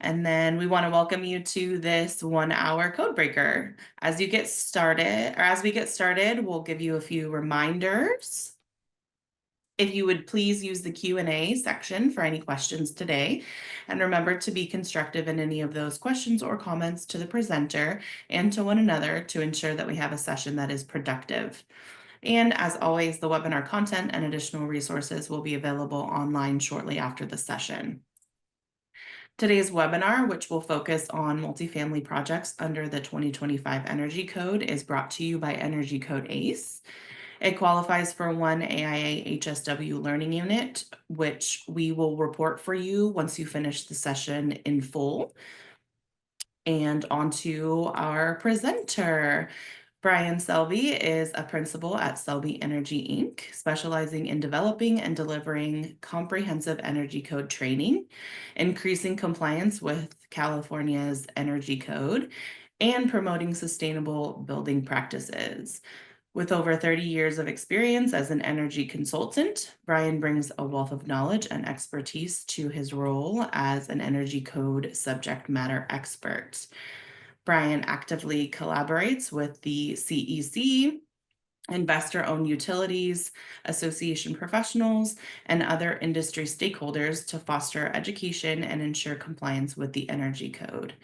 And then we want to welcome you to this 1 hour code breaker. As we get started, we'll give you a few reminders. If you would please use the Q&A section for any questions today. And remember to be constructive in any of those questions or comments to the presenter and to one another to ensure that we have a session that is productive. And as always, the webinar content and additional resources will be available online shortly after the session. Today's webinar, which will focus on multifamily projects under the 2025 Energy Code, is brought to you by Energy Code ACE. It qualifies for one AIA HSW learning unit, which we will report for you once you finish the session in full. And on to our presenter. Brian Selby is a principal at Selby Energy Inc., specializing in developing and delivering comprehensive energy code training, increasing compliance with California's energy code, and promoting sustainable building practices. With over 30 years of experience as an energy consultant, Brian brings a wealth of knowledge and expertise to his role as an energy code subject matter expert. Brian actively collaborates with the CEC, investor-owned utilities, association professionals, and other industry stakeholders to foster education and ensure compliance with the energy code.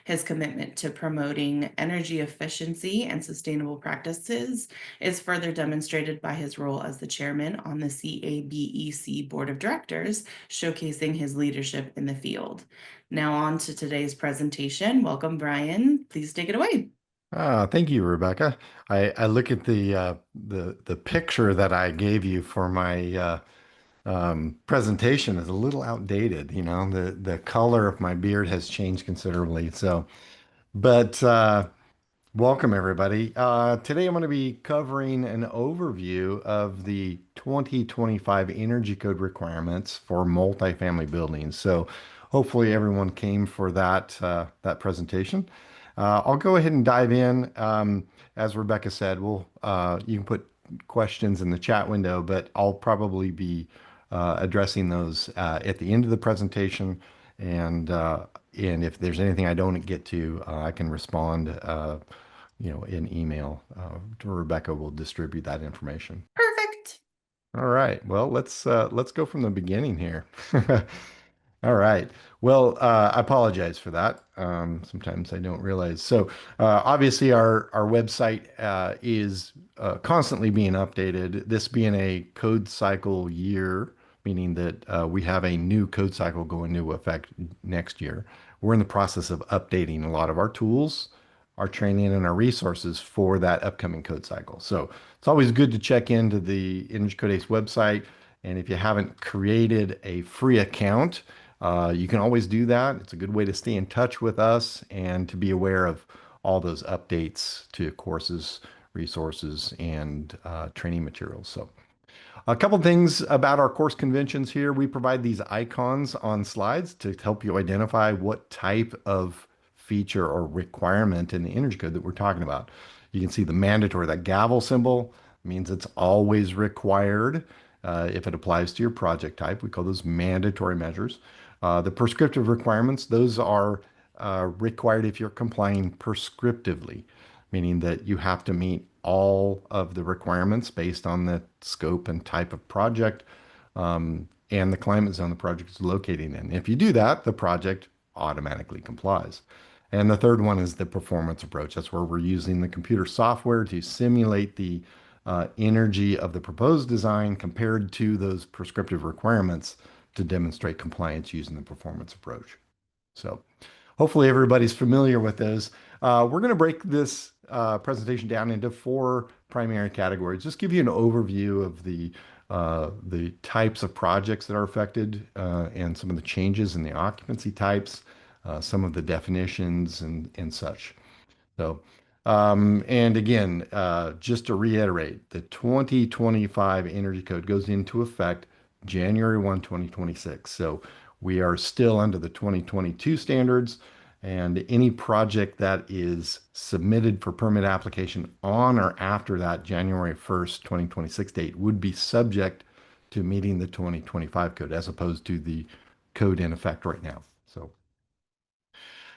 His commitment to promoting energy efficiency and sustainable practices is further demonstrated by his role as the chairman on the CABEC Board of Directors, showcasing his leadership in the field. Now on to today's presentation. Welcome, Brian. Please take it away. Thank you, Rebecca. I look at the picture that I gave you for my presentation is a little outdated. You know, the color of my beard has changed considerably. But welcome everybody. Today I'm going to be covering an overview of the 2025 Energy Code requirements for multifamily buildings. So hopefully everyone came for that presentation. I'll go ahead and dive in. As Rebecca said, you can put questions in the chat window, but I'll probably be addressing those at the end of the presentation. And if there's anything I don't get to, I can respond, in email. Rebecca will distribute that information. Perfect. All right. Well, let's go from the beginning here. All right. Well, I apologize for that. Sometimes I don't realize. So, obviously, our website is constantly being updated. This being a code cycle year, meaning that we have a new code cycle going into effect next year. We're in the process of updating a lot of our tools, our training, and our resources for that upcoming code cycle. So, it's always good to check into the Energy Code Ace website. And if you haven't created a free account, you can always do that. It's a good way to stay in touch with us and to be aware of all those updates to courses, resources, and training materials. So, a couple things about our course conventions here. We provide these icons on slides to help you identify what type of feature or requirement in the energy code that we're talking about. You can see the mandatory, that gavel symbol means it's always required if it applies to your project type. We call those mandatory measures. The prescriptive requirements, those are required if you're complying prescriptively, meaning that you have to meet all of the requirements based on the scope and type of project and the climate zone the project is located in. If you do that, the project automatically complies. And the third one is the performance approach. That's where we're using the computer software to simulate the energy of the proposed design compared to those prescriptive requirements to demonstrate compliance using the performance approach. So hopefully everybody's familiar with those. We're going to break this presentation down into four primary categories. Just give you an overview of the types of projects that are affected and some of the changes in the occupancy types, some of the definitions and such. So, and again, just to reiterate, the 2025 Energy Code goes into effect January 1, 2026. So we are still under the 2022 standards, and any project that is submitted for permit application on or after that January 1st, 2026 date would be subject to meeting the 2025 code as opposed to the code in effect right now. So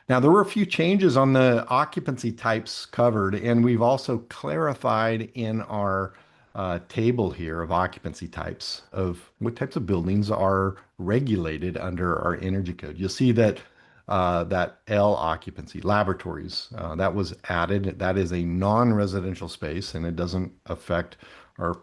Now, there were a few changes on the occupancy types covered, and we've also clarified in our table here of occupancy types of what types of buildings are regulated under our energy code. You'll see that that L occupancy, laboratories, that was added. That is a non-residential space, and it doesn't affect our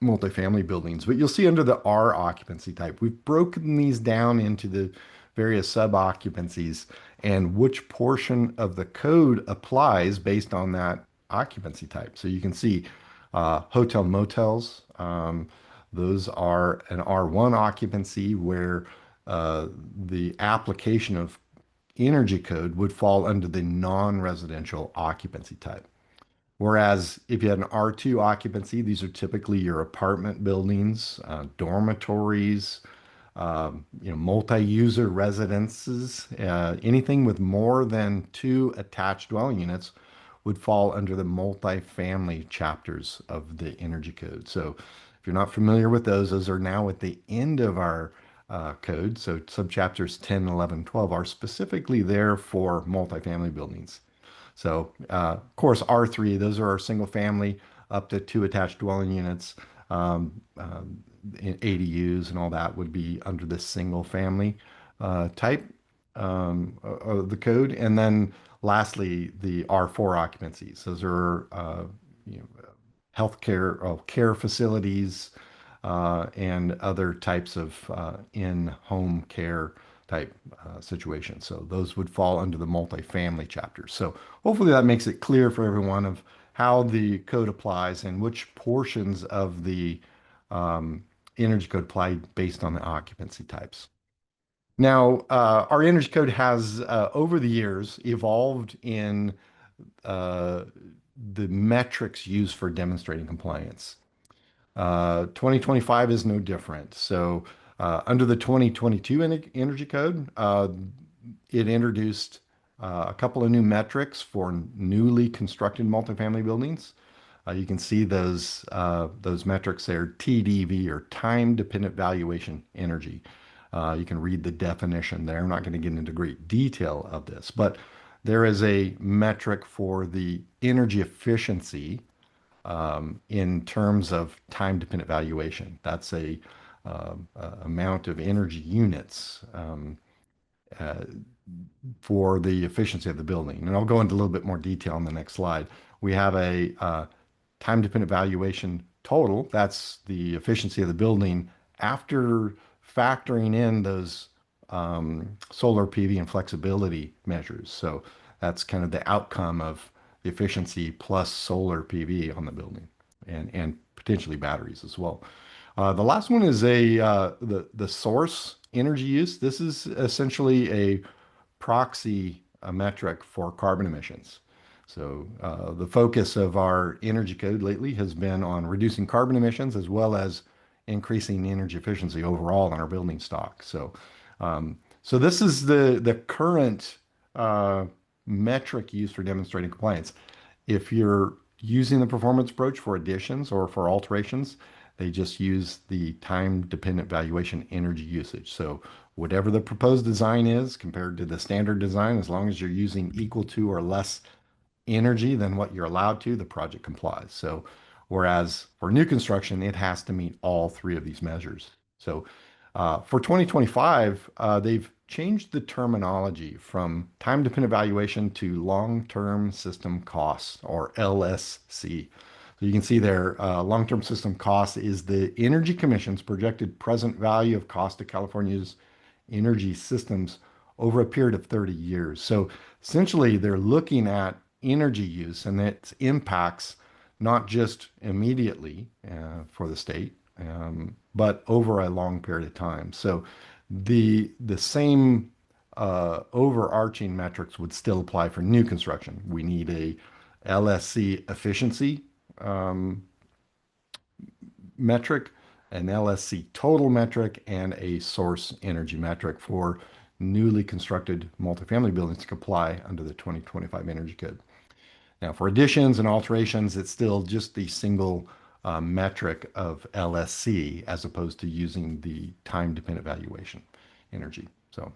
multifamily buildings. But you'll see under the R occupancy type, we've broken these down into the various sub occupancies and which portion of the code applies based on that occupancy type. So you can see hotel motels, those are an R1 occupancy where the application of energy code would fall under the non-residential occupancy type. Whereas if you had an R2 occupancy, these are typically your apartment buildings, dormitories, multi-user residences, anything with more than two attached dwelling units would fall under the multifamily chapters of the energy code. So if you're not familiar with those are now at the end of our code. So subchapters 10, 11, 12 are specifically there for multifamily buildings. So, of course, R3, those are our single family up to two attached dwelling units. ADUs and all that would be under the single family type of the code. And then lastly, the R4 occupancies. Those are you know, healthcare, care facilities, and other types of in-home care type situations. So those would fall under the multifamily chapter. So hopefully that makes it clear for everyone of how the code applies and which portions of the energy code apply based on the occupancy types. Now, our energy code has over the years evolved in uh, the metrics used for demonstrating compliance. 2025 is no different. So, under the 2022 Energy Code, it introduced a couple of new metrics for newly constructed multifamily buildings. You can see those metrics there, TDV or time dependent valuation energy. You can read the definition there. I'm not going to get into great detail of this, but there is a metric for the energy efficiency in terms of time-dependent valuation. That's amount of energy units uh, for the efficiency of the building. And I'll go into a little bit more detail on the next slide. We have a time-dependent valuation total. That's the efficiency of the building after factoring in those solar PV and flexibility measures. So that's kind of the outcome of the efficiency plus solar PV on the building and potentially batteries as well. The last one is the source energy use. This is essentially a proxy metric for carbon emissions. So the focus of our energy code lately has been on reducing carbon emissions as well as increasing energy efficiency overall in our building stock. So this is the current metric used for demonstrating compliance. If you're using the performance approach for additions or for alterations, they just use the time-dependent valuation energy usage. So whatever the proposed design is compared to the standard design, as long as you're using equal to or less energy than what you're allowed to, the project complies. So whereas for new construction, it has to meet all three of these measures. So for 2025, they've changed the terminology from time-dependent valuation to long-term system costs, or LSC. So you can see there, long-term system cost is the Energy Commission's projected present value of cost of California's energy systems over a period of 30 years. So essentially, they're looking at energy use and its impacts not just immediately for the state, but over a long period of time. So the same overarching metrics would still apply for new construction. We need a LSC efficiency um, metric, an LSC total metric, and a source energy metric for newly constructed multifamily buildings to comply under the 2025 Energy Code. Now, for additions and alterations, it's still just the single metric of LSC as opposed to using the time-dependent valuation energy. So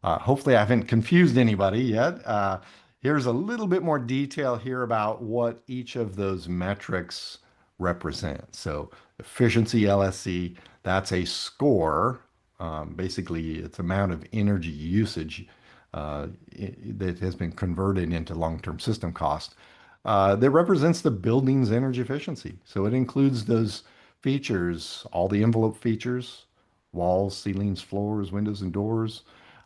Hopefully, I haven't confused anybody yet. Here's a little bit more detail here about what each of those metrics represent. So, efficiency LSC, that's a score. Basically, it's amount of energy usage that has been converted into long-term system cost. That represents the building's energy efficiency. So it includes those features, all the envelope features, walls, ceilings, floors, windows, and doors,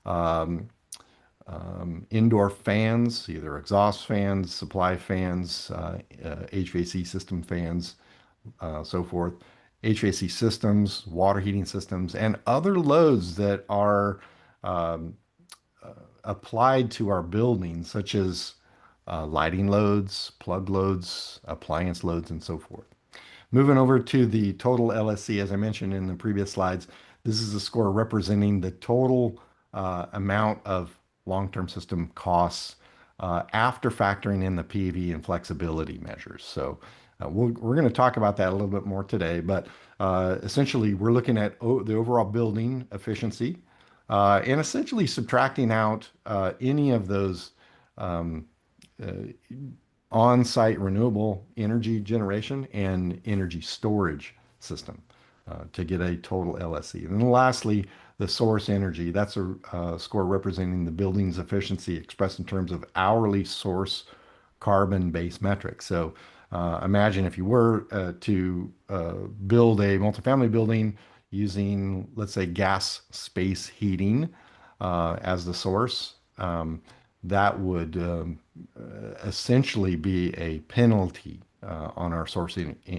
um, indoor fans, either exhaust fans, supply fans, HVAC system fans, so forth, HVAC systems, water heating systems, and other loads that are um, applied to our buildings, such as lighting loads, plug loads, appliance loads, and so forth. Moving over to the total LSC, as I mentioned in the previous slides, this is a score representing the total amount of long-term system costs after factoring in the PV and flexibility measures. So we're going to talk about that a little bit more today, but essentially we're looking at the overall building efficiency and essentially subtracting out any of those um, uh, on-site renewable energy generation and energy storage system to get a total LSC. And then lastly, the source energy. That's a score representing the building's efficiency expressed in terms of hourly source carbon-based metrics. So imagine if you were to build a multifamily building using, let's say, gas space heating as the source. That would essentially be a penalty on our source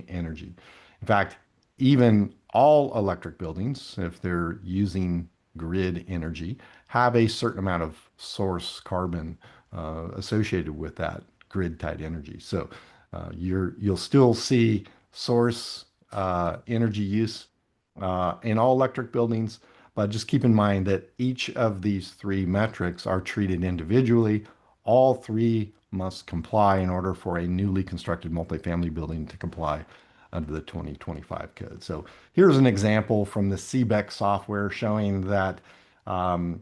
energy. In fact, even all electric buildings, if they're using grid energy, have a certain amount of source carbon associated with that grid tied energy. So you'll still see source energy use in all electric buildings, but just keep in mind that each of these three metrics are treated individually. All three must comply in order for a newly constructed multifamily building to comply under the 2025 code. So here's an example from the CBEC software showing that um,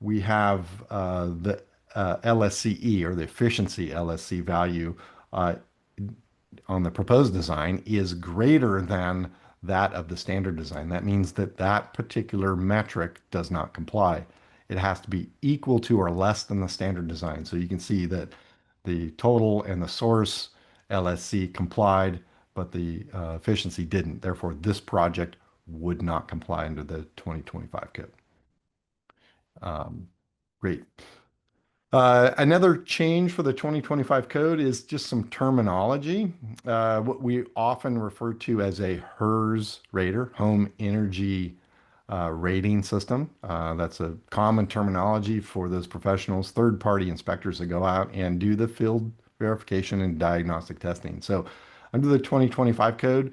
we have the LSCE or the efficiency LSC value uh, on the proposed design is greater than that of the standard design. That means that that particular metric does not comply. It has to be equal to or less than the standard design. So you can see that the total and the source LSC complied, but the efficiency didn't. Therefore, this project would not comply under the 2025 code. Um, Great. Another change for the 2025 code is just some terminology. What we often refer to as a HERS rater, Home Energy Rating System. That's a common terminology for those professionals, third-party inspectors that go out and do the field verification and diagnostic testing. So under the 2025 code,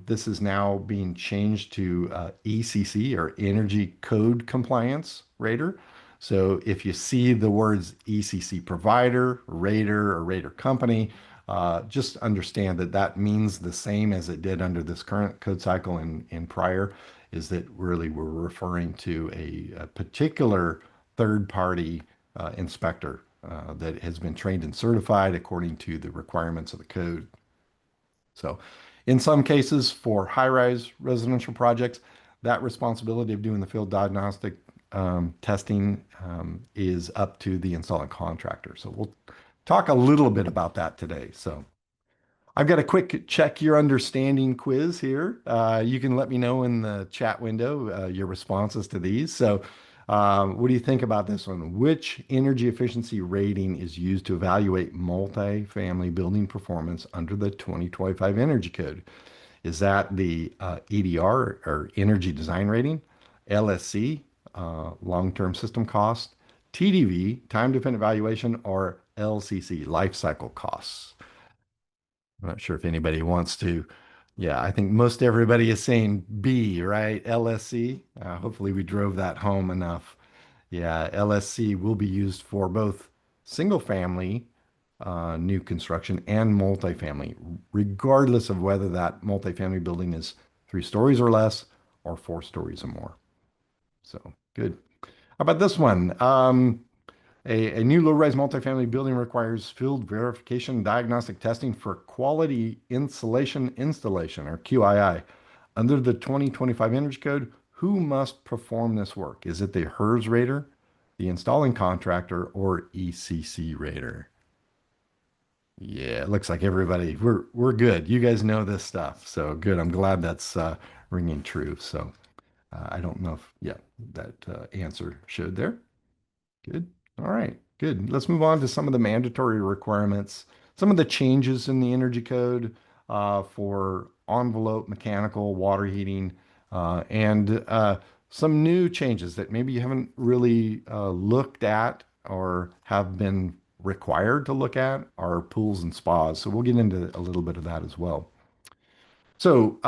this is now being changed to ECC or Energy Code Compliance Rater. So if you see the words ECC provider, rater, or rater company, just understand that that means the same as it did under this current code cycle and prior, is that really we're referring to a particular third-party inspector that has been trained and certified according to the requirements of the code. So in some cases for high-rise residential projects, that responsibility of doing the field diagnostic testing is up to the installing contractor. So we'll talk a little bit about that today. So I've got a quick check your understanding quiz here. You can let me know in the chat window your responses to these. So what do you think about this one? Which energy efficiency rating is used to evaluate multifamily building performance under the 2025 Energy Code? Is that the EDR or Energy Design Rating, LSC, Long-Term System Cost, TDV, Time Dependent Valuation, or LCC, Life Cycle Costs? I'm not sure if anybody wants to. Yeah, I think most everybody is saying B, right? LSC. Hopefully we drove that home enough. Yeah, LSC will be used for both single family new construction and multifamily, regardless of whether that multifamily building is 3 stories or less or 4 stories or more. So good. How about this one? A new low-rise multifamily building requires field verification diagnostic testing for quality insulation installation, or QII. Under the 2025 Energy Code, who must perform this work? Is it the HERS rater, the installing contractor, or ECC rater? Yeah, it looks like everybody, we're good. You guys know this stuff. So good. I'm glad that's ringing true. So I don't know if, yeah, that answer showed there. Good. All right. Good. Let's move on to some of the mandatory requirements, some of the changes in the energy code for envelope, mechanical, water heating, and some new changes that maybe you haven't really looked at or have been required to look at are pools and spas. So we'll get into a little bit of that as well. So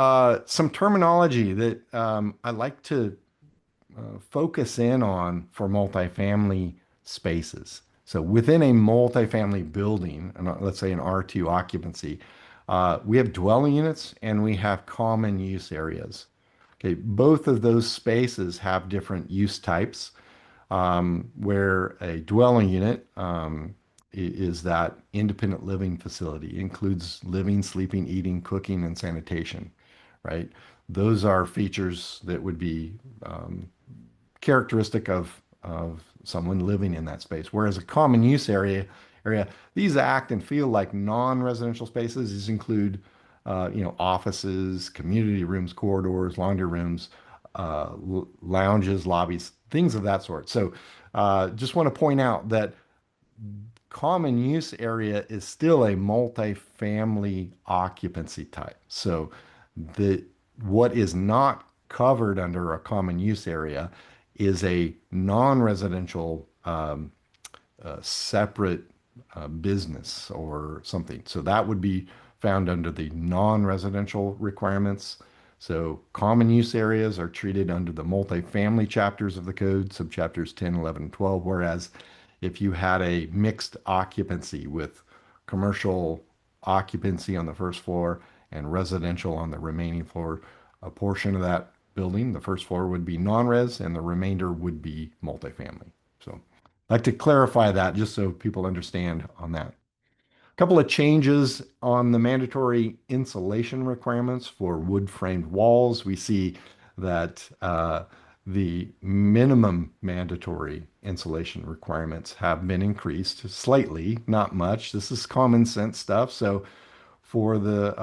some terminology that I like to focus in on for multifamily spaces. So within a multifamily building, and let's say an R2 occupancy, we have dwelling units and we have common use areas. Okay, both of those spaces have different use types, where a dwelling unit is that independent living facility, includes living, sleeping, eating, cooking, and sanitation, right? Those are features that would be characteristic of someone living in that space. Whereas a common use area, these act and feel like non-residential spaces. These include, offices, community rooms, corridors, laundry rooms, lounges, lobbies, things of that sort. So, just want to point out that common use area is still a multifamily occupancy type. So the what is not covered under a common use area is a non-residential separate business or something. So that would be found under the non-residential requirements. So common use areas are treated under the multifamily chapters of the code, subchapters 10, 11, and 12, whereas if you had a mixed occupancy with commercial occupancy on the first floor and residential on the remaining floor, a portion of that building, the first floor would be non-res and the remainder would be multifamily. So I'd like to clarify that just so people understand on that. A couple of changes on the mandatory insulation requirements for wood framed walls. We see that the minimum mandatory insulation requirements have been increased slightly, not much. This is common sense stuff. So for the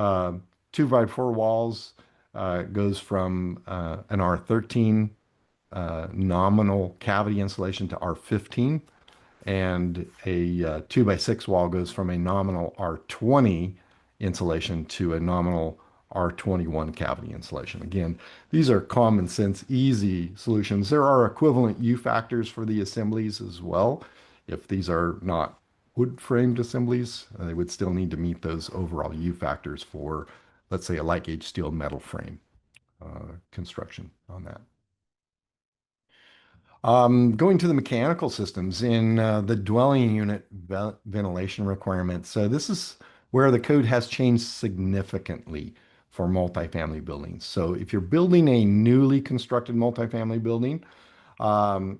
2x4 walls, it goes from an R13 nominal cavity insulation to R15, and a 2x6 wall goes from a nominal R20 insulation to a nominal R21 cavity insulation. Again, these are common sense, easy solutions. There are equivalent U factors for the assemblies as well. If these are not wood framed assemblies, they would still need to meet those overall U factors for, let's say, a light gauge steel metal frame construction on that. Going to the mechanical systems in the dwelling unit ventilation requirements. So this is where the code has changed significantly for multifamily buildings. So if you're building a newly constructed multifamily building, um,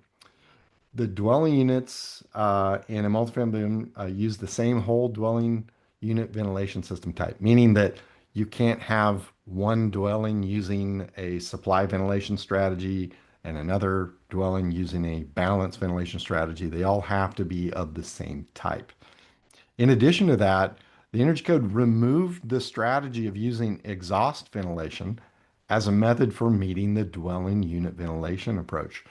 the dwelling units in a multifamily building use the same whole dwelling unit ventilation system type, meaning that you can't have one dwelling using a supply ventilation strategy and another dwelling using a balanced ventilation strategy. They all have to be of the same type. In addition to that, the Energy Code removed the strategy of using exhaust ventilation as a method for meeting the dwelling unit ventilation approach.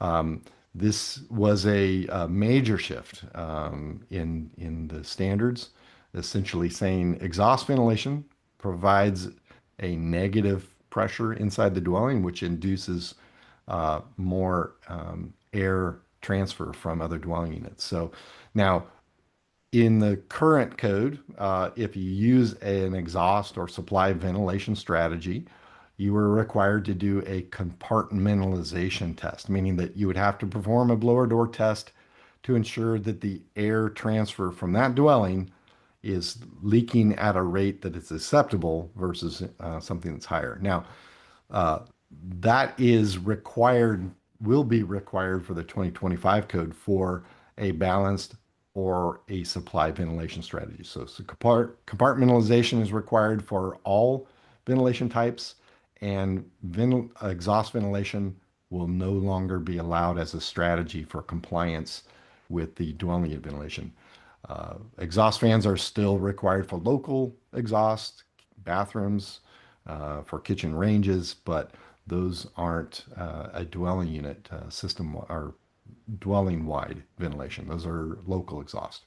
Um, this was a major shift in the standards, essentially saying exhaust ventilation provides a negative pressure inside the dwelling, which induces more air transfer from other dwelling units. So now, in the current code, if you use an exhaust or supply ventilation strategy, you were required to do a compartmentalization test, meaning that you would have to perform a blower door test to ensure that the air transfer from that dwelling is leaking at a rate that is acceptable versus something that's higher. Now, uh, that is required will be required for the 2025 code for a balanced or a supply ventilation strategy. So compartmentalization is required for all ventilation types, and exhaust ventilation will no longer be allowed as a strategy for compliance with the dwelling unit ventilation. Exhaust fans are still required for local exhaust, bathrooms, for kitchen ranges, but those aren't a dwelling unit system or dwelling wide ventilation. Those are local exhaust.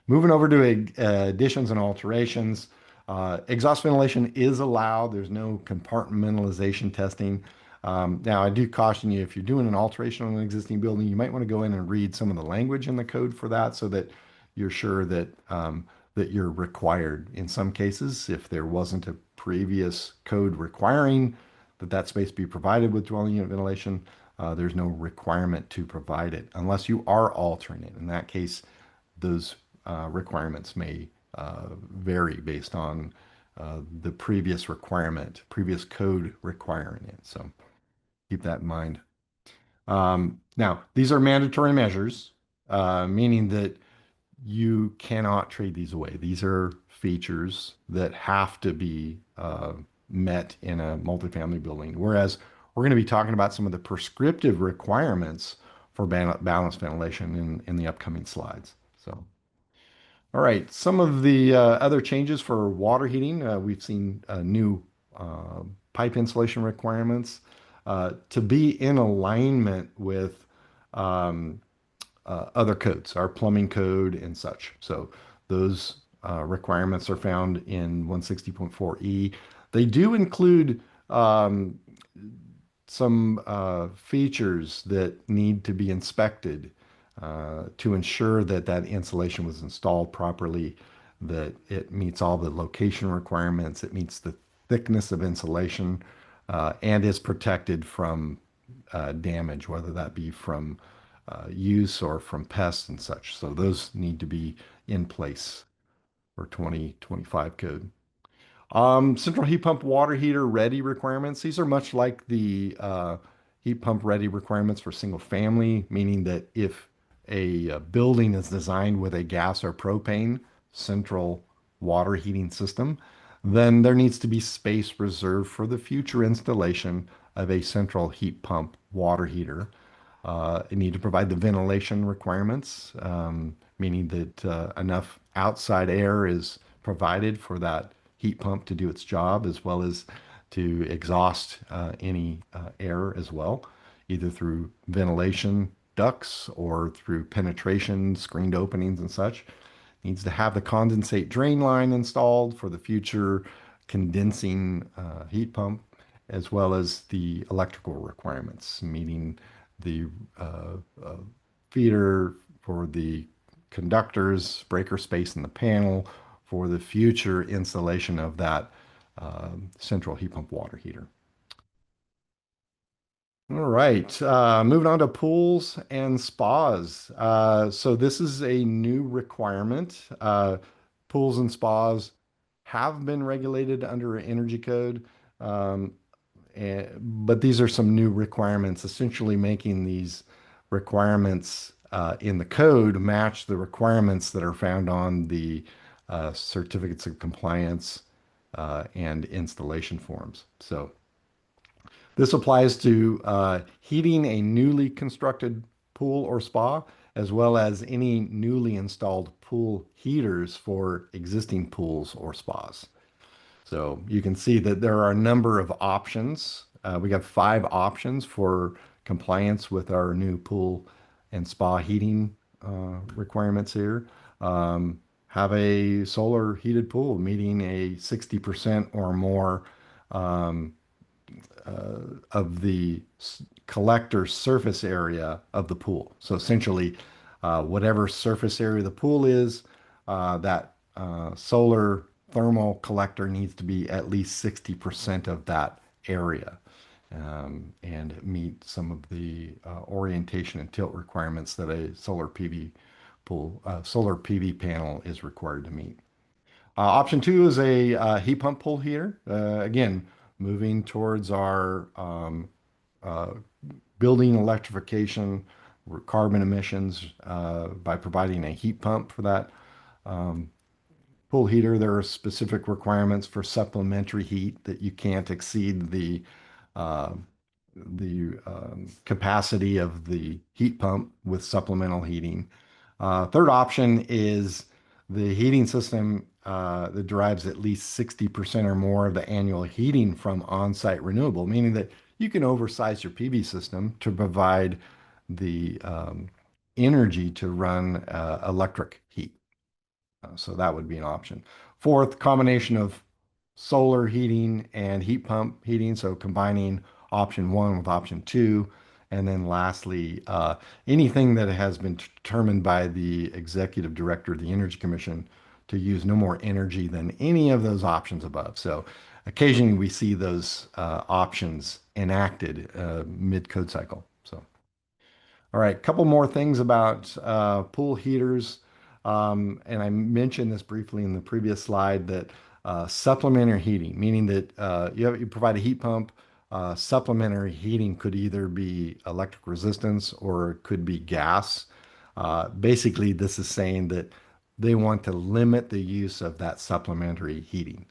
Moving over to additions and alterations, exhaust ventilation is allowed. There's no compartmentalization testing. Now, I do caution you if you're doing an alteration on an existing building, you might want to go in and read some of the language in the code for that so that you're sure that you're required. In some cases, if there wasn't a previous code requiring that space be provided with dwelling unit ventilation, there's no requirement to provide it unless you are altering it. In that case, those requirements may vary based on the previous requirement, previous code requiring it. So keep that in mind. Now, these are mandatory measures, meaning that you cannot trade these away. These are features that have to be met in a multifamily building. Whereas we're going to be talking about some of the prescriptive requirements for balanced ventilation in the upcoming slides. So. All right, some of the other changes for water heating, we've seen new uh, pipe insulation requirements to be in alignment with um, other codes, our plumbing code and such. So those requirements are found in 160.4E. They do include some features that need to be inspected to ensure that that insulation was installed properly, that it meets all the location requirements, it meets the thickness of insulation, and is protected from damage, whether that be from use or from pests and such. So those need to be in place for 2025 code. Central heat pump water heater ready requirements. These are much like the heat pump ready requirements for single family, meaning that if a building is designed with a gas or propane central water heating system, then there needs to be space reserved for the future installation of a central heat pump water heater. You need to provide the ventilation requirements, meaning that enough outside air is provided for that heat pump to do its job, as well as to exhaust any air as well, either through ventilation ducts or through penetration, screened openings and such. Needs to have the condensate drain line installed for the future condensing heat pump, as well as the electrical requirements, meaning the uh, feeder for the conductors, breaker space in the panel for the future installation of that central heat pump water heater. All right, moving on to pools and spas. So this is a new requirement. Pools and spas have been regulated under an energy code, um, but these are some new requirements, essentially making these requirements in the code match the requirements that are found on the certificates of compliance and installation forms. So this applies to heating a newly constructed pool or spa, as well as any newly installed pool heaters for existing pools or spas. So you can see that there are a number of options. We have 5 options for compliance with our new pool and spa heating requirements here. Have a solar heated pool meeting a 60% or more um, of the collector surface area of the pool. So essentially, whatever surface area the pool is, that solar thermal collector needs to be at least 60% of that area and meet some of the orientation and tilt requirements that a solar PV panel is required to meet. Option 2 is a heat pump pool heater. Again, moving towards our building electrification, carbon emissions by providing a heat pump for that pool heater. There are specific requirements for supplementary heat that you can't exceed uh, the capacity of the heat pump with supplemental heating. Third option is the heating system that derives at least 60% or more of the annual heating from on-site renewable, meaning that you can oversize your PV system to provide the energy to run electric heat. So that would be an option. Fourth, combination of solar heating and heat pump heating. So combining option one with option two. And then lastly, anything that has been determined by the executive director of the Energy Commission to use no more energy than any of those options above. So occasionally we see those options enacted mid-code cycle. So. All right, couple more things about pool heaters. And I mentioned this briefly in the previous slide that supplementary heating, meaning that you provide a heat pump, supplementary heating could either be electric resistance or it could be gas. Basically, this is saying that they want to limit the use of that supplementary heating,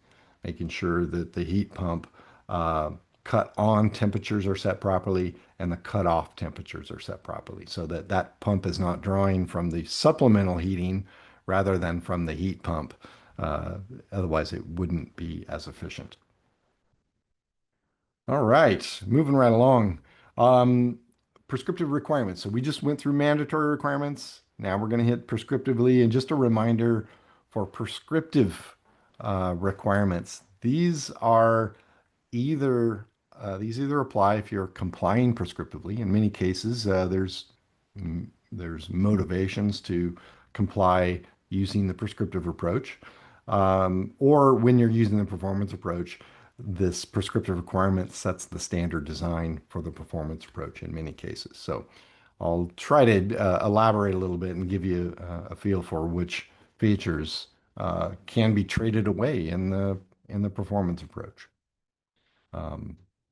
making sure that the heat pump uh, cut on temperatures are set properly and the cut off temperatures are set properly so that that pump is not drawing from the supplemental heating rather than from the heat pump. Uh, Otherwise, it wouldn't be as efficient. All right, moving right along. Um, Prescriptive requirements. So we just went through mandatory requirements. Now we're going to hit prescriptively. And just a reminder for prescriptive requirements, these either apply if you're complying prescriptively. In many cases, there's motivations to comply using the prescriptive approach, or when you're using the performance approach, this prescriptive requirement sets the standard design for the performance approach in many cases. So I'll try to elaborate a little bit and give you a feel for which features can be traded away in the performance approach.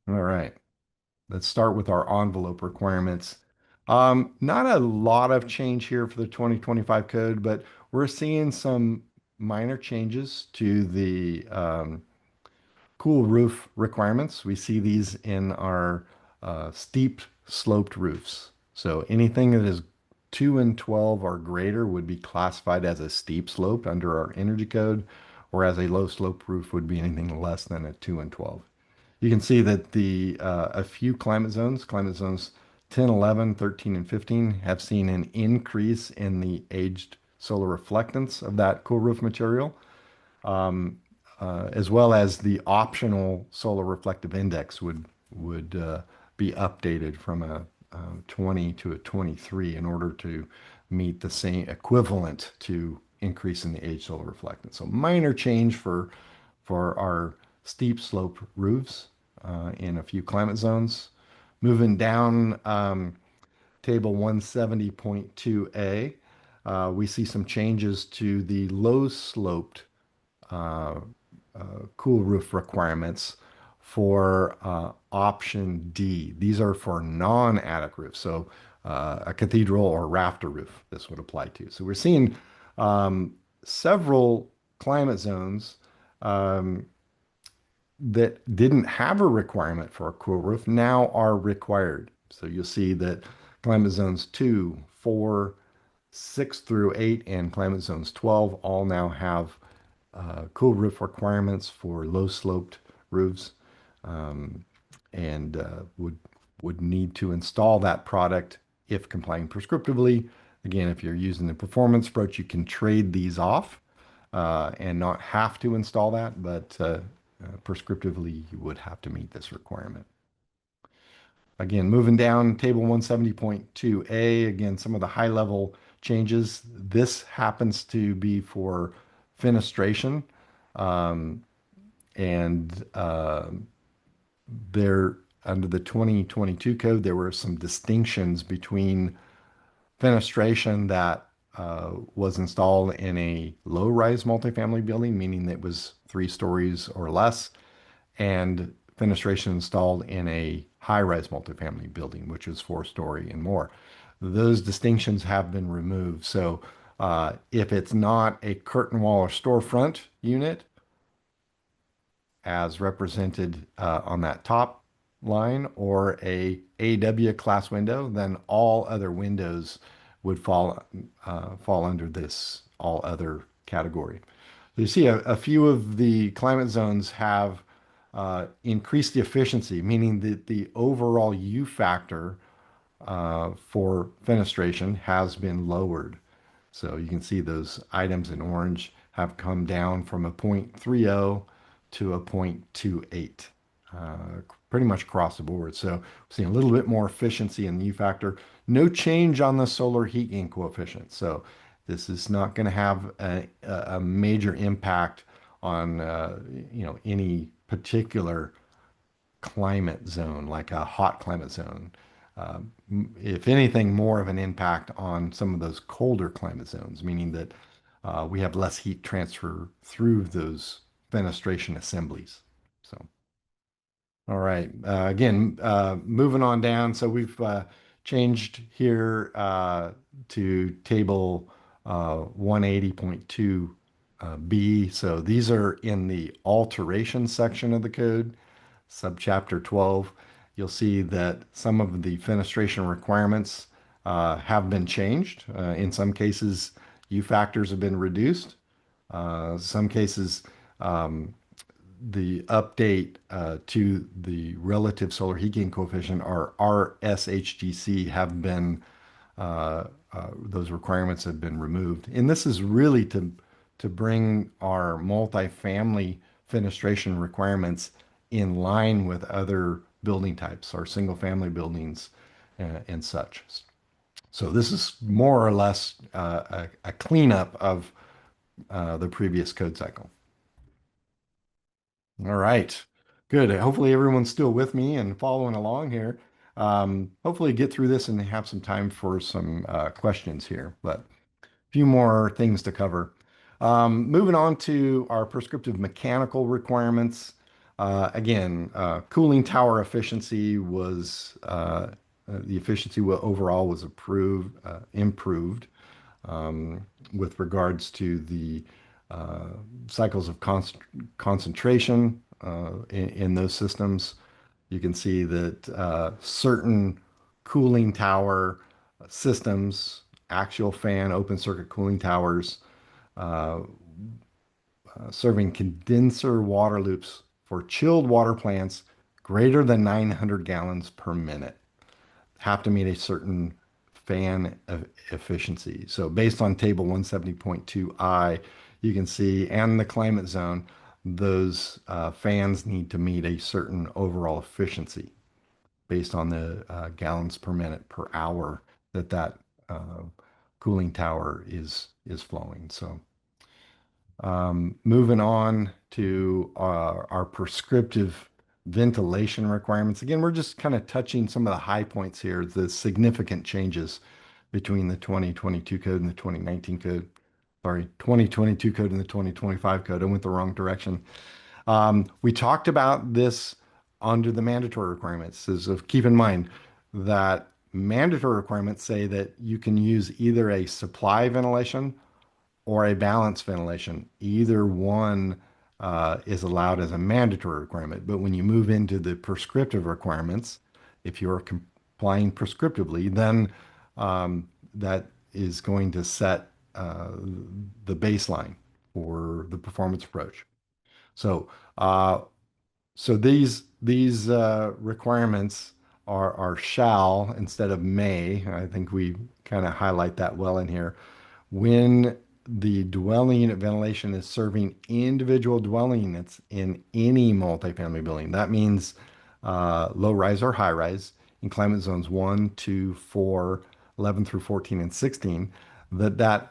All right, let's start with our envelope requirements. Not a lot of change here for the 2025 code, but we're seeing some minor changes to the cool roof requirements. We see these in our steep sloped roofs. So anything that is 2 and 12 or greater would be classified as a steep slope under our energy code, whereas a low slope roof would be anything less than a 2 and 12. You can see that the a few climate zones 10, 11, 13, and 15 have seen an increase in the aged solar reflectance of that cool roof material, as well as the optional solar reflective index would be updated from a 20 to a 23 in order to meet the same equivalent to increase in the age solar reflectance. So minor change for our steep slope roofs in a few climate zones. Moving down table 170.2a, we see some changes to the low sloped uh, cool roof requirements for option D. These are for non-attic roofs. So a cathedral or rafter roof, this would apply to. So we're seeing several climate zones um, that didn't have a requirement for a cool roof now are required. So you'll see that climate zones 2, 4, 6 through 8, and climate zones 12 all now have cool roof requirements for low sloped roofs, um, and would need to install that product if complying prescriptively. Again, if you're using the performance approach, you can trade these off and not have to install that, but prescriptively, you would have to meet this requirement. Again, moving down table 170.2a, again, some of the high level changes. This happens to be for fenestration. Um, and there, under the 2022 code, there were some distinctions between fenestration that was installed in a low-rise multifamily building, meaning that it was 3 stories or less, and fenestration installed in a high-rise multifamily building, which is 4-story and more. Those distinctions have been removed. So if it's not a curtain wall or storefront unit, as represented on that top line, or a AW class window, then all other windows would fall under this all other category. You see a few of the climate zones have increased the efficiency, meaning that the overall U factor for fenestration has been lowered. So you can see those items in orange have come down from a 0.30 to a 0.28, pretty much across the board. So we're seeing a little bit more efficiency in the U factor. No change on the solar heat gain coefficient. So this is not going to have a major impact on any particular climate zone, like a hot climate zone. If anything, more of an impact on some of those colder climate zones, meaning that we have less heat transfer through those fenestration assemblies. So, all right. Again, moving on down. So we've changed here to table 180.2 B. So these are in the alteration section of the code. Subchapter 12, you'll see that some of the fenestration requirements have been changed. In some cases, U factors have been reduced. Some cases, the update to the relative solar heat gain coefficient, or RSHGC, have been those requirements have been removed. And this is really to bring our multifamily fenestration requirements in line with other building types, our single family buildings and such. So this is more or less a cleanup of the previous code cycle. All right, good. Hopefully everyone's still with me and following along here. Hopefully get through this and have some time for some questions here, but a few more things to cover. Moving on to our prescriptive mechanical requirements. Again, cooling tower efficiency was the efficiency overall was improved with regards to the cycles of concentration in those systems. You can see that certain cooling tower systems, axial fan, open circuit cooling towers, uh, serving condenser water loops for chilled water plants greater than 900 gallons per minute have to meet a certain fan efficiency. So based on table 170.2I, you can see, and the climate zone, those fans need to meet a certain overall efficiency based on the gallons per minute per hour that uh, cooling tower is flowing. So moving on to our prescriptive ventilation requirements. Again, we're just kind of touching some of the high points here, the significant changes between the 2022 code and the 2019 code. Sorry, 2022 code and the 2025 code. I went the wrong direction. We talked about this under the mandatory requirements. So keep in mind that mandatory requirements say that you can use either a supply ventilation or a balanced ventilation. Either one is allowed as a mandatory requirement. But when you move into the prescriptive requirements, if you're complying prescriptively, then that is going to set the baseline for the performance approach. So, these requirements are shall instead of may. I think we kind of highlight that well in here. When the dwelling unit ventilation is serving individual dwelling units in any multifamily building, that means low rise or high rise in climate zones 1, 2, 4, 11 through 14, and 16, that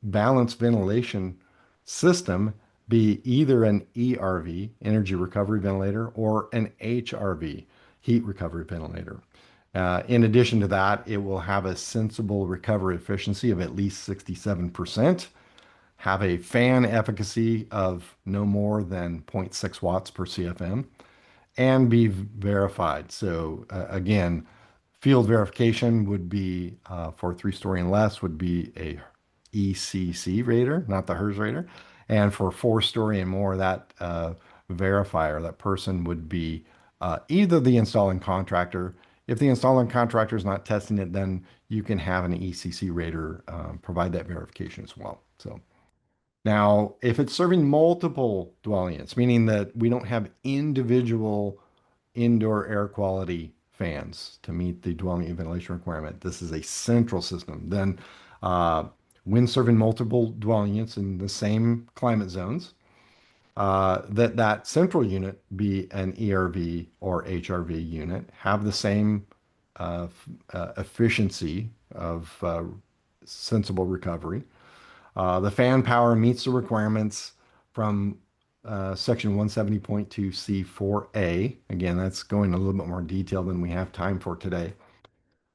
balanced ventilation system be either an ERV, energy recovery ventilator, or an HRV, heat recovery ventilator. In addition to that, it will have a sensible recovery efficiency of at least 67%, have a fan efficacy of no more than 0.6 watts per CFM, and be verified. So again, field verification would be for 3-story and less would be a ECC rater, not the HERS rater. And for 4-story and more, that verifier, that person would be either the installing contractor. If the installing contractor is not testing it, then you can have an ECC rater provide that verification as well. So now, if it's serving multiple dwelling units, meaning that we don't have individual indoor air quality fans to meet the dwelling unit ventilation requirement, this is a central system. Then, uh, when serving multiple dwelling units in the same climate zones, that central unit be an ERV or HRV unit, have the same efficiency of sensible recovery. The fan power meets the requirements from section 170.2C4A. Again, that's going a little bit more detail than we have time for today.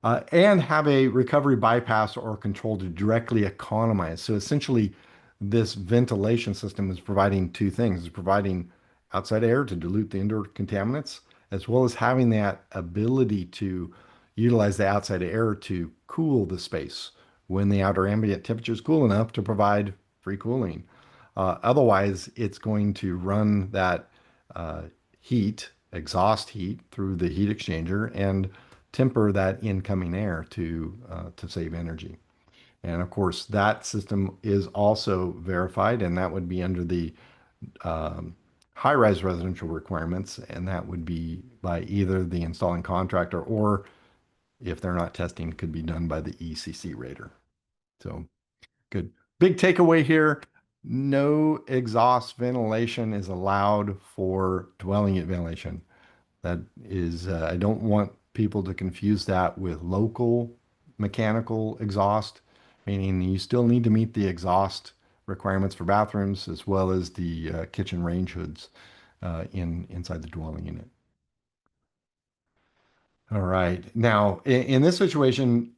And have a recovery bypass or control to directly economize. So essentially, this ventilation system is providing two things. It's providing outside air to dilute the indoor contaminants, as well as having that ability to utilize the outside air to cool the space when the outer ambient temperature is cool enough to provide free cooling. Otherwise, it's going to run that uh, heat, exhaust heat, through the heat exchanger and temper that incoming air to save energy. And of course, that system is also verified, and that would be under the um, high-rise residential requirements, and that would be by either the installing contractor or, if they're not testing, could be done by the ECC rater. So good. Big takeaway here. No exhaust ventilation is allowed for dwelling unit ventilation. That is, I don't want people to confuse that with local mechanical exhaust, meaning you still need to meet the exhaust requirements for bathrooms as well as the kitchen range hoods inside the dwelling unit. All right. Now, in this situation,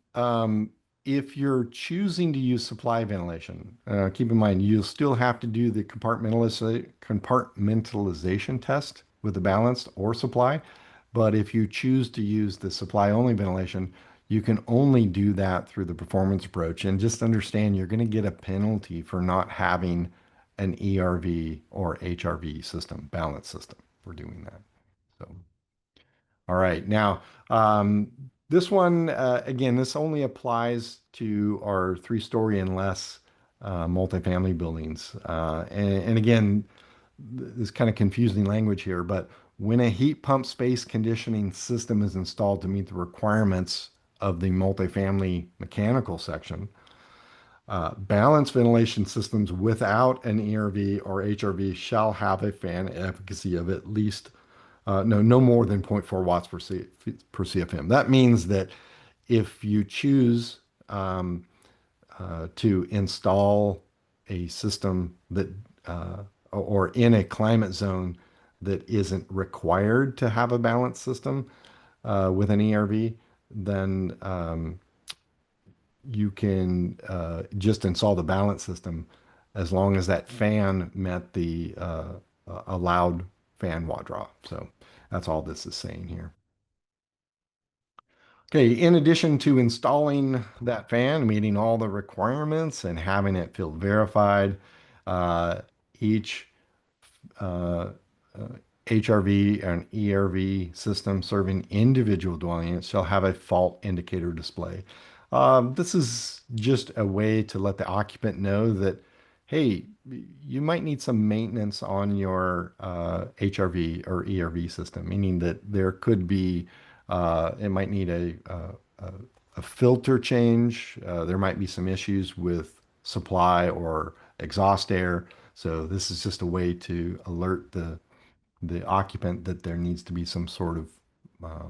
if you're choosing to use supply ventilation, keep in mind you'll still have to do the compartmentalization test with the balanced or supply. But if you choose to use the supply only ventilation, you can only do that through the performance approach. And just understand you're going to get a penalty for not having an ERV or HRV system, balance system for doing that. So. All right. Now, this one, again, this only applies to our 3-story and less multifamily buildings. And again, this kind of confusing language here, but when a heat pump space conditioning system is installed to meet the requirements of the multifamily mechanical section, balanced ventilation systems without an ERV or HRV shall have a fan efficacy of at least no more than zero point 0.4 watts per CFM. That means that if you choose to install a system that or in a climate zone that isn't required to have a balanced system with an ERV, then you can just install the balance system as long as that fan met the allowed fan watt draw. So that's all this is saying here. Okay, in addition to installing that fan, meeting all the requirements and having it field verified, each uh, uh, HRV and ERV system serving individual dwelling units shall have a fault indicator display. This is just a way to let the occupant know that, hey, you might need some maintenance on your HRV or ERV system, meaning that there could be, it might need a filter change. There might be some issues with supply or exhaust air. So this is just a way to alert the occupant that there needs to be some sort of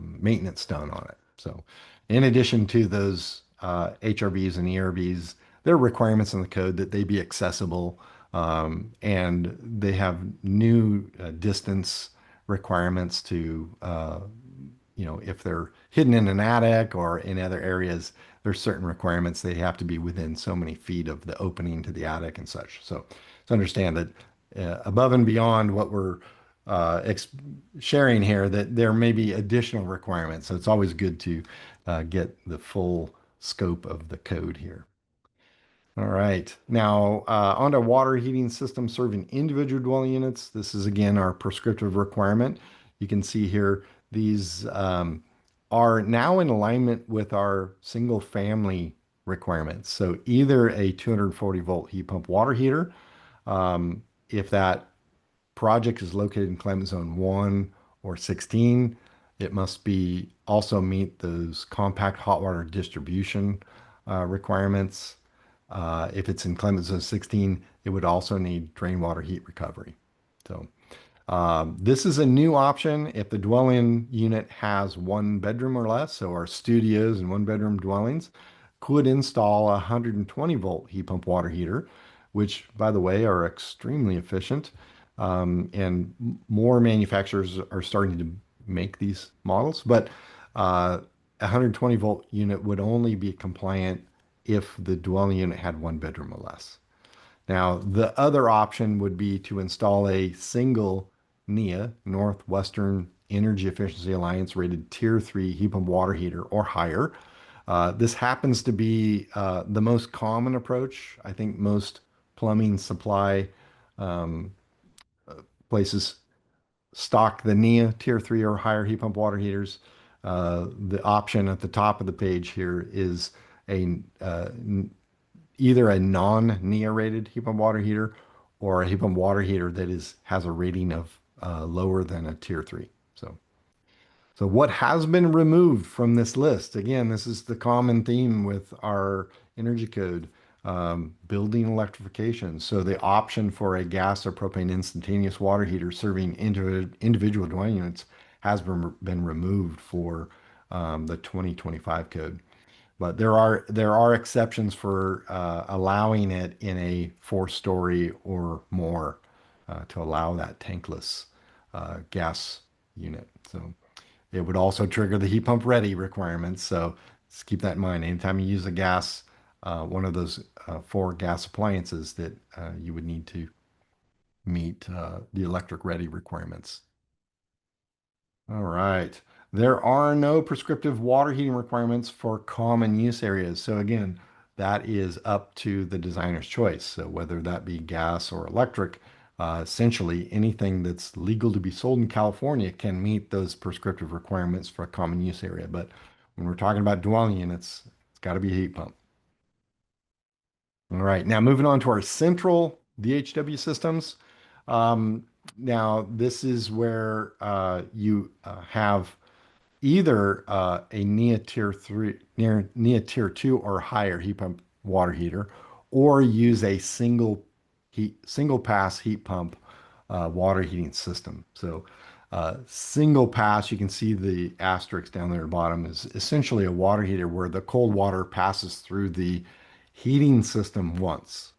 maintenance done on it. So in addition to those HRVs and ERVs, there are requirements in the code that they be accessible, and they have new distance requirements to if they're hidden in an attic or in other areas, there's certain requirements. They have to be within so many feet of the opening to the attic and such. So to understand that above and beyond what we're uh, ex sharing here that there may be additional requirements. So it's always good to get the full scope of the code here. All right. Now, on to water heating system serving individual dwelling units. This is again our prescriptive requirement. You can see here these are now in alignment with our single family requirements. So either a 240 volt heat pump water heater, if that project is located in climate zone 1 or 16, it must be also meet those compact hot water distribution requirements. If it's in climate zone 16, it would also need drain water heat recovery. So this is a new option if the dwelling unit has one bedroom or less. So our studios and one bedroom dwellings could install a 120 volt heat pump water heater, which, by the way, are extremely efficient. And more manufacturers are starting to make these models, but a 120 volt unit would only be compliant if the dwelling unit had one bedroom or less. Now, the other option would be to install a single NEA, Northwestern Energy Efficiency Alliance rated Tier 3 heat pump water heater or higher. This happens to be the most common approach. I think most plumbing supply um, places stock the NEA Tier 3 or higher heat pump water heaters. The option at the top of the page here is a either a non-NEA rated heat pump water heater or a heat pump water heater that has a rating of lower than a tier 3. So what has been removed from this list? Again, this is the common theme with our energy code, building electrification. So the option for a gas or propane instantaneous water heater serving individual dwelling units has been removed for the 2025 code. But there are exceptions for allowing it in a 4-story or more to allow that tankless gas unit. So it would also trigger the heat pump ready requirements. So just keep that in mind. Anytime you use a gas, one of those 4 gas appliances that you would need to meet the electric ready requirements. All right. There are no prescriptive water heating requirements for common use areas. So again, that is up to the designer's choice. So whether that be gas or electric, essentially anything that's legal to be sold in California can meet those prescriptive requirements for a common use area. But when we're talking about dwelling units, it's got to be a heat pump. All right. Now moving on to our central DHW systems. Um, Now this is where you have either a NEA Tier 3, near NEA Tier 2 or higher heat pump water heater, or use a single pass heat pump water heating system. So single pass, you can see the asterisk down there at the bottom, is essentially a water heater where the cold water passes through the heating system once,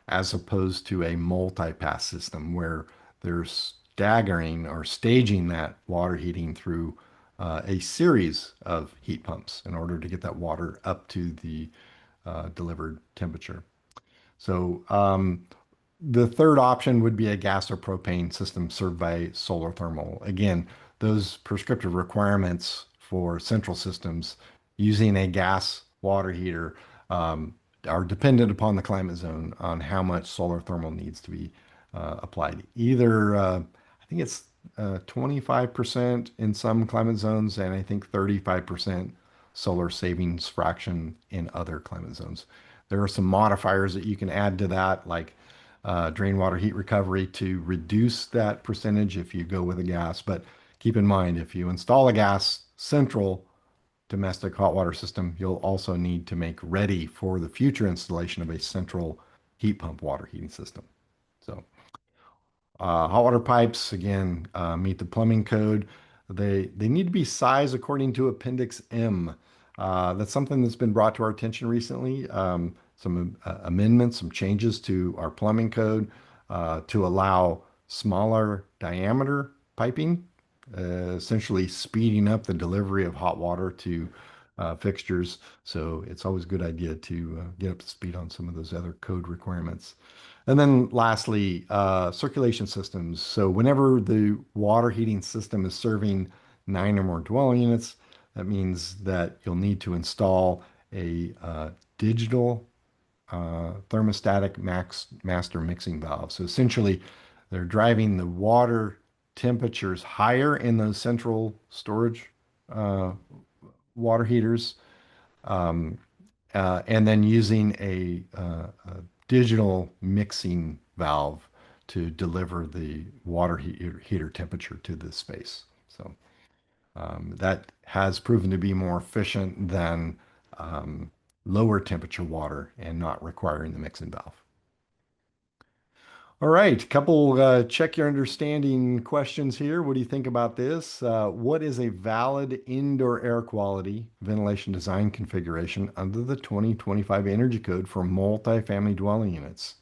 as opposed to a multi-pass system where they're staggering or staging that water heating through a series of heat pumps in order to get that water up to the delivered temperature. So the third option would be a gas or propane system served by solar thermal. Again, those prescriptive requirements for central systems using a gas water heater are dependent upon the climate zone on how much solar thermal needs to be applied. Either, I think it's 25% in some climate zones, and I think 35% solar savings fraction in other climate zones. There are some modifiers that you can add to that, like drain water heat recovery to reduce that percentage if you go with a gas. But keep in mind, if you install a gas central domestic hot water system, you'll also need to make ready for the future installation of a central heat pump water heating system. So hot water pipes, again, meet the plumbing code. They need to be sized according to Appendix M. That's something that's been brought to our attention recently. Some amendments, some changes to our plumbing code to allow smaller diameter piping, essentially speeding up the delivery of hot water to fixtures. So it's always a good idea to get up to speed on some of those other code requirements. And then lastly, circulation systems. So whenever the water heating system is serving 9 or more dwelling units, that means that you'll need to install a digital thermostatic master mixing valve. So essentially, they're driving the water temperatures higher in those central storage uh, water heaters, um, and then using a digital mixing valve to deliver the heater temperature to the space. So that has proven to be more efficient than um, lower temperature water and not requiring the mixing valve. All right, couple check your understanding questions here. What do you think about this? What is a valid indoor air quality ventilation design configuration under the 2025 Energy Code for multifamily dwelling units?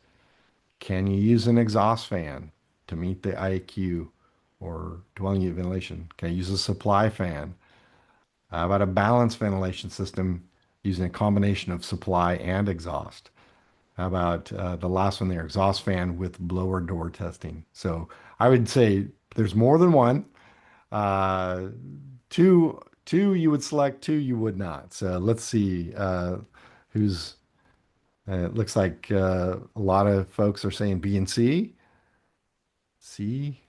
Can you use an exhaust fan to meet the IAQ or dwelling unit ventilation? Can you use a supply fan? How about a balanced ventilation system using a combination of supply and exhaust? How about the last one there, exhaust fan with blower door testing? So I would say there's more than one. Uh, two you would select, two you would not. So let's see who's. It looks like a lot of folks are saying B and C. C,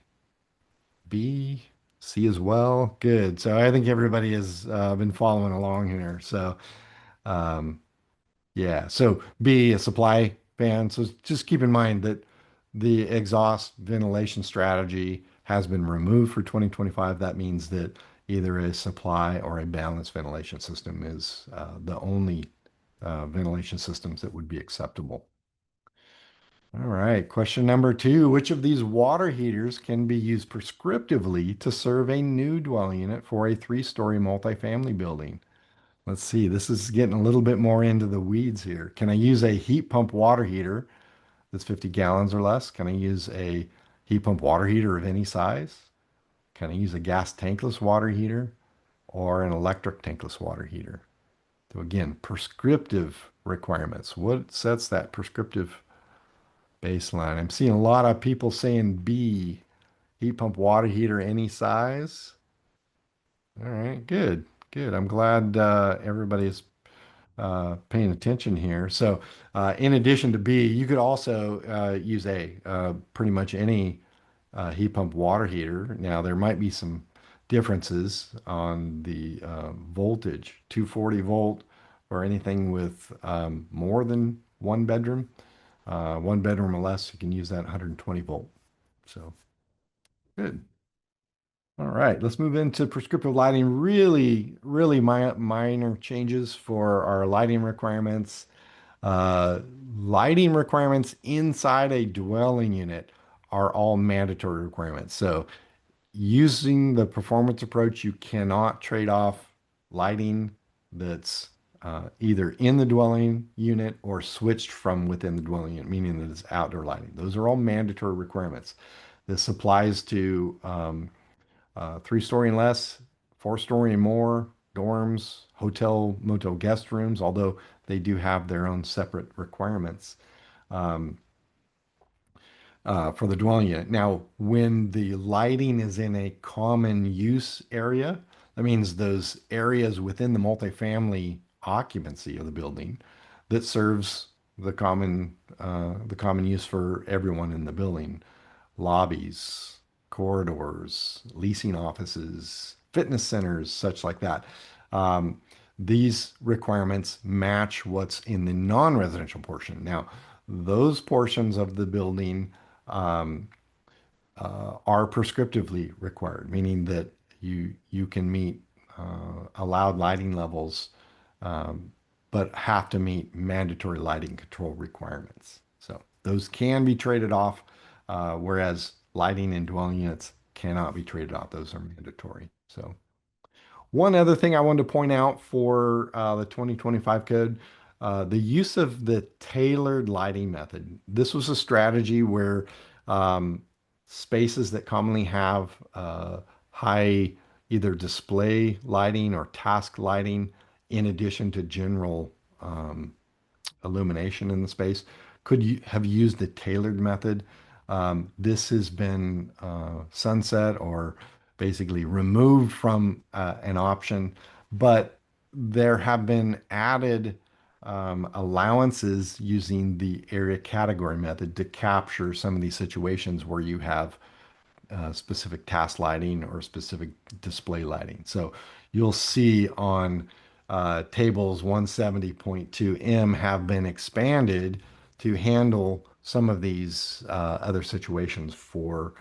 B, C as well. Good. So I think everybody has been following along here. So um, yeah. So B, a supply fan. So just keep in mind that the exhaust ventilation strategy has been removed for 2025. That means that either a supply or a balanced ventilation system is the only ventilation systems that would be acceptable. All right. Question number two. Which of these water heaters can be used prescriptively to serve a new dwelling unit for a three-story multifamily building? Let's see. This is getting a little bit more into the weeds here. Can I use a heat pump water heater that's 50 gallons or less? Can I use a heat pump water heater of any size? Can I use a gas tankless water heater or an electric tankless water heater? So again, prescriptive requirements. What sets that prescriptive baseline? I'm seeing a lot of people saying B, heat pump water heater any size. All right, good, good. I'm glad everybody's paying attention here. So, in addition to B, you could also use A, pretty much any heat pump water heater. Now, there might be some differences on the voltage, 240 volt or anything with more than one bedroom. One bedroom or less, you can use that 120 volt. So, good. All right, let's move into prescriptive lighting. Really minor changes for our lighting requirements. Uh, Lighting requirements inside a dwelling unit are all mandatory requirements. So using the performance approach, you cannot trade off lighting that's either in the dwelling unit or switched from within the dwelling unit, meaning that it's outdoor lighting. Those are all mandatory requirements. This applies to three-story and less, four-story and more, dorms, hotel, motel guest rooms, although they do have their own separate requirements um, for the dwelling unit. Now, when the lighting is in a common use area, that means those areas within the multifamily occupancy of the building that serves the common use for everyone in the building, lobbies, corridors, leasing offices, fitness centers, such like that. Um, these requirements match what's in the non-residential portion. Now, those portions of the building um, are prescriptively required, meaning that you can meet allowed lighting levels, um, but have to meet mandatory lighting control requirements. So those can be traded off, whereas lighting in dwelling units cannot be traded off. Those are mandatory. So one other thing I wanted to point out for the 2025 code, the use of the tailored lighting method. This was a strategy where um, spaces that commonly have high either display lighting or task lighting in addition to general illumination in the space, could you have used the tailored method? This has been sunset or basically removed from an option, but there have been added allowances using the area category method to capture some of these situations where you have specific task lighting or specific display lighting. So you'll see on tables 170.2M have been expanded to handle some of these other situations for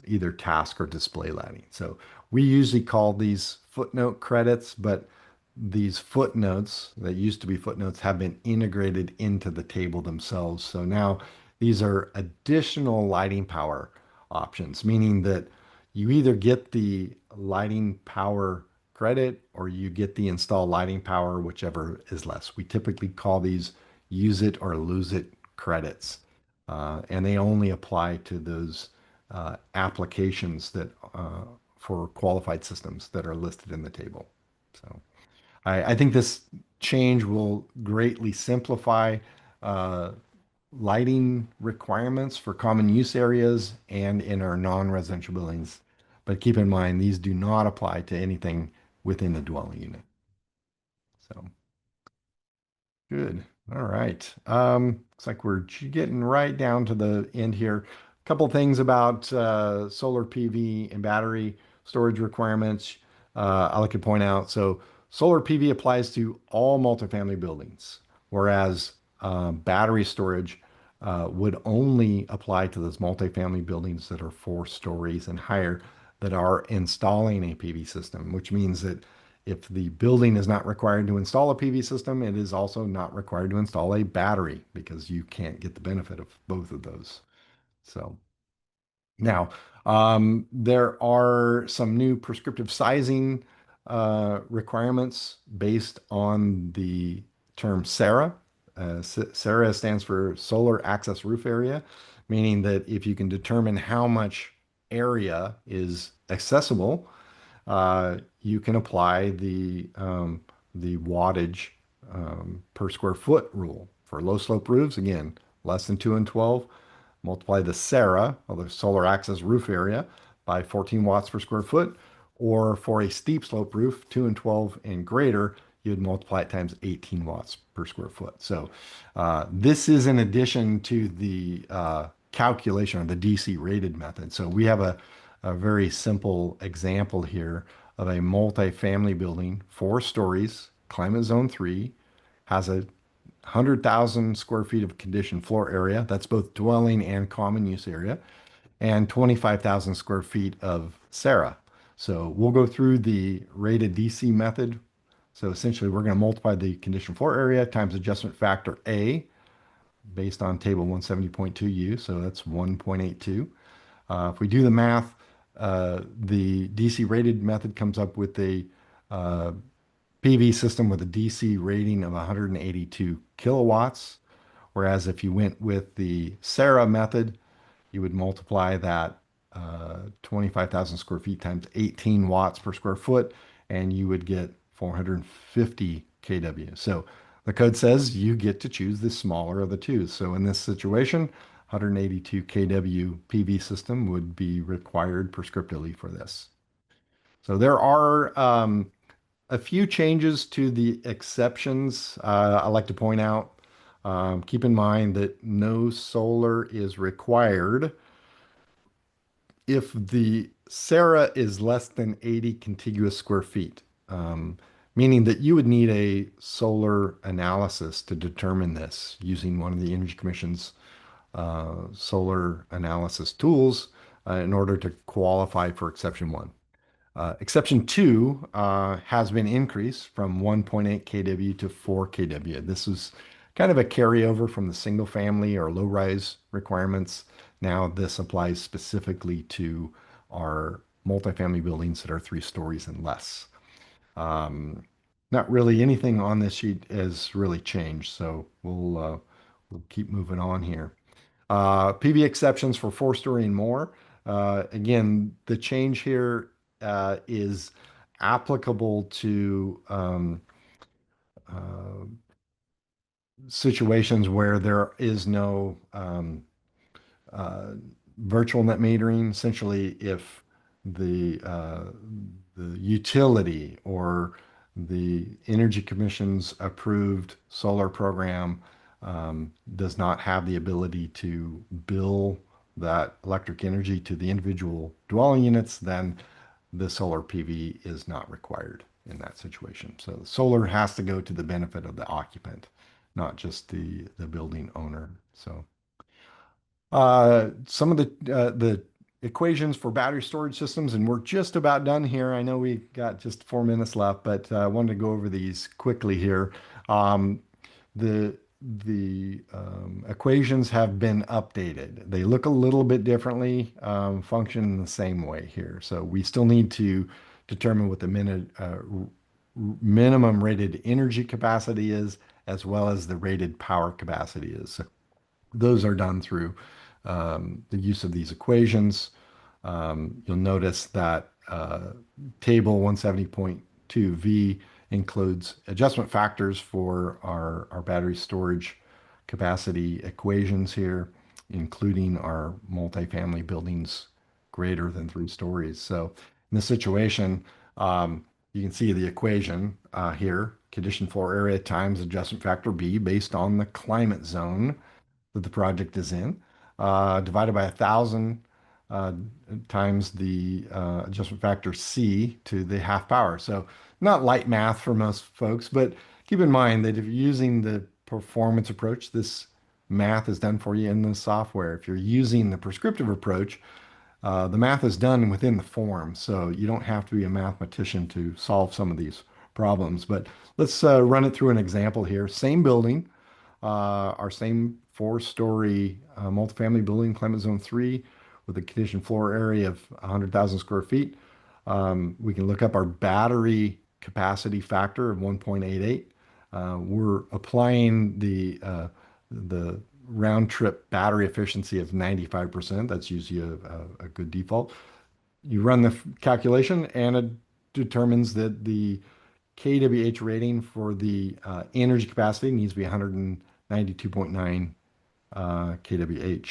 either task or display lighting. So we usually call these footnote credits, but these footnotes that used to be footnotes have been integrated into the table themselves. So now these are additional lighting power options, meaning that you either get the lighting power credit or you get the install lighting power, whichever is less. We typically call these use it or lose it credits, and they only apply to those applications that for qualified systems that are listed in the table. So I think this change will greatly simplify uh, lighting requirements for common use areas and in our non-residential buildings. But keep in mind, these do not apply to anything within the dwelling unit. So good. All right. Looks like we're getting right down to the end here. A couple things about solar PV and battery storage requirements I like to point out. So solar PV applies to all multifamily buildings, whereas battery storage would only apply to those multifamily buildings that are 4 stories and higher that are installing a PV system, which means that if the building is not required to install a PV system, it is also not required to install a battery because you can't get the benefit of both of those. So now, there are some new prescriptive sizing requirements based on the term SARA. SARA stands for Solar Access Roof Area, meaning that if you can determine how much area is accessible, you can apply the wattage per square foot rule. For low slope roofs, again, less than 2 and 12, multiply the SARA, or the solar access roof area, by 14 watts per square foot. Or for a steep slope roof, 2 and 12 and greater, you'd multiply it times 18 watts per square foot. So this is in addition to the calculation of the DC rated method. So we have a very simple example here of a multi-family building, 4 stories, climate zone 3, has a 100,000 square feet of conditioned floor area. That's both dwelling and common use area, and 25,000 square feet of SARA. So we'll go through the rated DC method. So essentially, we're going to multiply the conditioned floor area times adjustment factor A based on table 170.2U. So that's 1.82. If we do the math, the DC rated method comes up with a PV system with a DC rating of 182 kilowatts. Whereas if you went with the SARA method, you would multiply that 25,000 square feet times 18 watts per square foot, and you would get 450 kW. So the code says you get to choose the smaller of the two. So in this situation, 182 kW PV system would be required prescriptively for this. So there are a few changes to the exceptions I like to point out. Keep in mind that no solar is required if the SARA is less than 80 contiguous square feet, meaning that you would need a solar analysis to determine this using one of the Energy Commission's solar analysis tools in order to qualify for exception 1. Exception 2 has been increased from 1.8 kW to 4 kW. This is kind of a carryover from the single family or low rise requirements. Now this applies specifically to our multifamily buildings that are 3 stories and less. Not really anything on this sheet has really changed, so we'll keep moving on here. PV exceptions for 4 story and more. Again, the change here is applicable to uh, situations where there is no uh, virtual net metering. Essentially, if the utility or the Energy Commission's approved solar program does not have the ability to bill that electric energy to the individual dwelling units, then the solar PV is not required in that situation. So the solar has to go to the benefit of the occupant, not just the building owner. So some of the equations for battery storage systems, and we're just about done here. I know we got just 4 minutes left, but I wanted to go over these quickly here. Um, the equations have been updated. They look a little bit differently, function in the same way here. So we still need to determine what the minimum rated energy capacity is, as well as the rated power capacity is. So those are done through the use of these equations. You'll notice that table 170.2V includes adjustment factors for our battery storage capacity equations here, including our multifamily buildings greater than 3 stories. So in this situation, you can see the equation here, conditioned floor area times adjustment factor B based on the climate zone that the project is in, divided by 1,000 uh, times the adjustment factor C to the half power. So not light math for most folks, but keep in mind that if you're using the performance approach, this math is done for you in the software. If you're using the prescriptive approach, the math is done within the form, so you don't have to be a mathematician to solve some of these problems. But let's run it through an example here. Same building, our same 4 story multifamily building, climate zone 3, with a conditioned floor area of 100,000 square feet. We can look up our battery capacity factor of 1.88. We're applying the round trip battery efficiency of 95%. That's usually a good default. You run the calculation and it determines that the kWh rating for the energy capacity needs to be 192.9 kWh.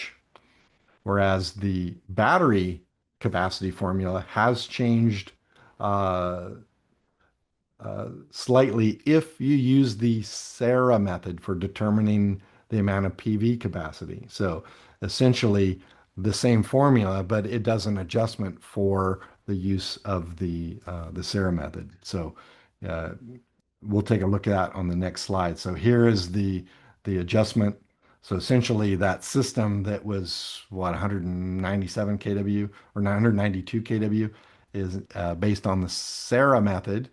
Whereas the battery capacity formula has changed uh, slightly if you use the Sarah method for determining the amount of PV capacity. So essentially the same formula, but it does an adjustment for the use of the Sarah method. So uh, we'll take a look at that on the next slide. So here is the adjustment. So essentially that system that was what 197 kW or 992 kW is based on the Sarah method,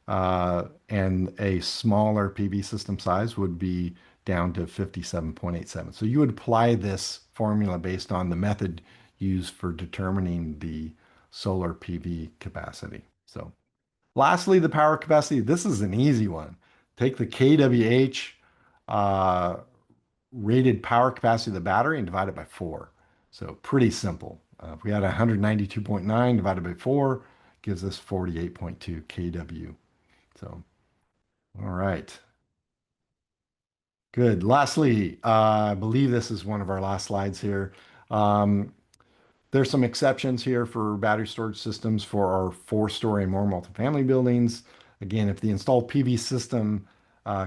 and a smaller PV system size would be down to 57.87. So you would apply this formula based on the method used for determining the solar PV capacity. So lastly, the power capacity. This is an easy one. Take the kWh uh, rated power capacity of the battery and divide it by 4. So pretty simple. If we had 192.9 divided by 4, gives us 48.2 kW. So, all right. Good. Lastly, I believe this is one of our last slides here. Um, There's some exceptions here for battery storage systems for our 4 story and more multifamily buildings. Again, if the installed PV system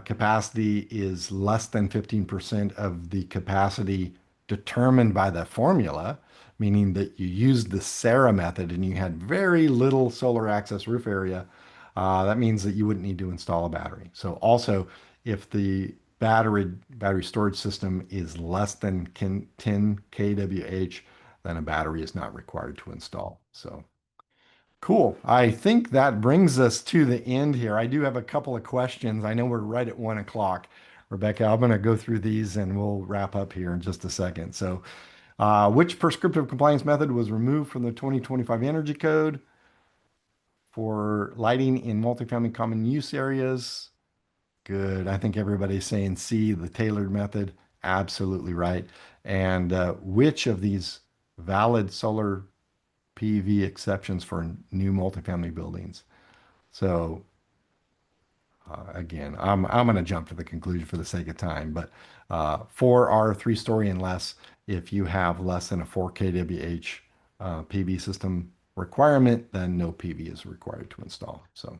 capacity is less than 15% of the capacity determined by the formula, meaning that you used the Sarah method and you had very little solar access roof area, that means that you wouldn't need to install a battery. So also, if the battery storage system is less than 10 kWh, then a battery is not required to install. So cool. I think that brings us to the end here. I do have a couple of questions. I know we're right at 1 o'clock. Rebecca, I'm going to go through these and we'll wrap up here in just a second. So, which prescriptive compliance method was removed from the 2025 Energy Code for lighting in multifamily common use areas? Good. I think everybody's saying C, the tailored method. Absolutely right. And which of these valid solar PV exceptions for new multifamily buildings? So again, I'm going to jump to the conclusion for the sake of time, but for our three-story and less, if you have less than a 4 kWh PV system requirement, then no PV is required to install. So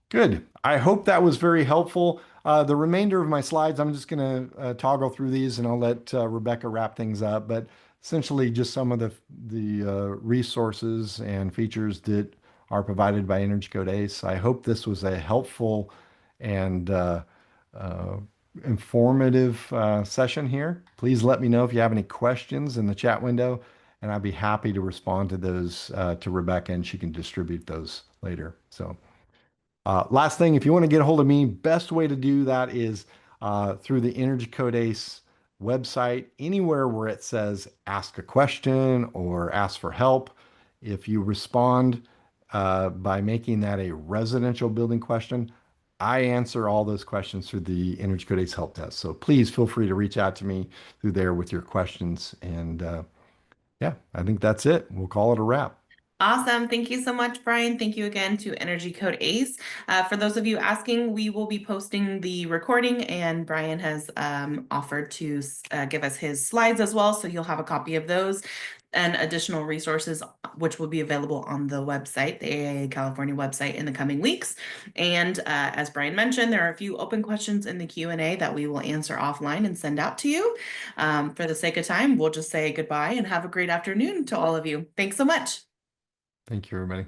good. I hope that was very helpful. The remainder of my slides, I'm just going to toggle through these and I'll let Rebecca wrap things up. But essentially, just some of the resources and features that are provided by Energy Code ACE. I hope this was a helpful and uh, informative session here. Please let me know if you have any questions in the chat window, and I'd be happy to respond to those to Rebecca, and she can distribute those later. So. Last thing, if you want to get a hold of me, best way to do that is through the Energy Code Ace website, anywhere where it says ask a question or ask for help. If you respond by making that a residential building question, I answer all those questions through the Energy Code Ace help desk. So please feel free to reach out to me through there with your questions. And yeah, I think that's it. We'll call it a wrap. Awesome. Thank you so much, Brian. Thank you again to Energy Code ACE. For those of you asking, we will be posting the recording, and Brian has offered to give us his slides as well. So you'll have a copy of those and additional resources, which will be available on the website, the AIA California website, in the coming weeks. And as Brian mentioned, there are a few open questions in the Q&A that we will answer offline and send out to you. For the sake of time, we'll just say goodbye and have a great afternoon to all of you. Thanks so much. Thank you, everybody.